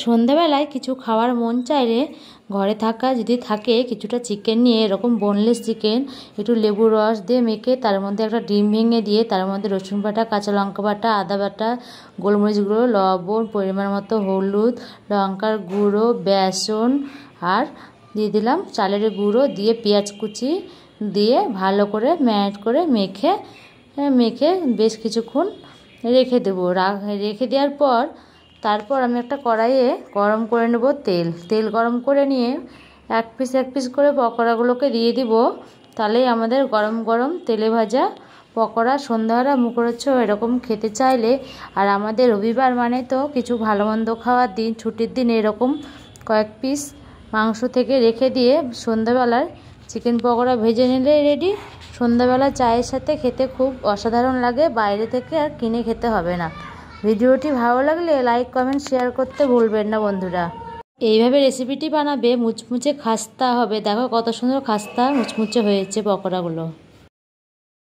সন্ধ্যাবেলায় কিছু খাওয়ার মন চাইলে ঘরে থাকা যদি থাকে কিছুটা চিকেন নিয়ে এরকম বোনলেস চিকেন একটু লেবু রস দিয়ে মেখে তার মধ্যে একটা ডিম ভেঙে দিয়ে তার মধ্যে রসুন বাটা, কাঁচা লঙ্কা বাটা, আদা বাটা, গোলমরিচ গুঁড়ো, লবণ, পরিমাণ মতো হলুদ, লঙ্কার গুঁড়ো, বেসন আর দিয়ে দিলাম চালের গুঁড়ো দিয়ে পেঁয়াজ কুচি দিয়ে ভালো করে ম্যারিনেট করে মেখে বেশ কিছুক্ষণ রেখে দেবো। রেখে দেওয়ার পর তারপর আমি একটা কড়াইয়ে গরম করে নেব তেল গরম করে নিয়ে এক পিস করে পকোড়াগুলোকে দিয়ে দিব। তাহলেই আমাদের গরম গরম তেলে ভাজা পকোড়া সন্ধ্যাবেলা মুখরোচক এরকম খেতে চাইলে, আর আমাদের রবিবার মানে তো কিছু ভালো মন্দ খাওয়ার দিন, ছুটির দিন এরকম কয়েক পিস মাংস থেকে রেখে দিয়ে সন্ধ্যাবেলার চিকেন পকোড়া ভেজে নিলে রেডি। সন্ধ্যাবেলা চায়ের সাথে খেতে খুব অসাধারণ লাগে, বাইরে থেকে আর কিনে খেতে হবে না। ভিডিওটি ভালো লাগলে লাইক, কমেন্ট, শেয়ার করতে ভুলবেন না বন্ধুরা। এইভাবে রেসিপিটি বানাবে, মুচমুচে খাস্তা হবে। দেখো কত সুন্দর খাস্তা মুচমুচে হয়েছে পকোড়াগুলো।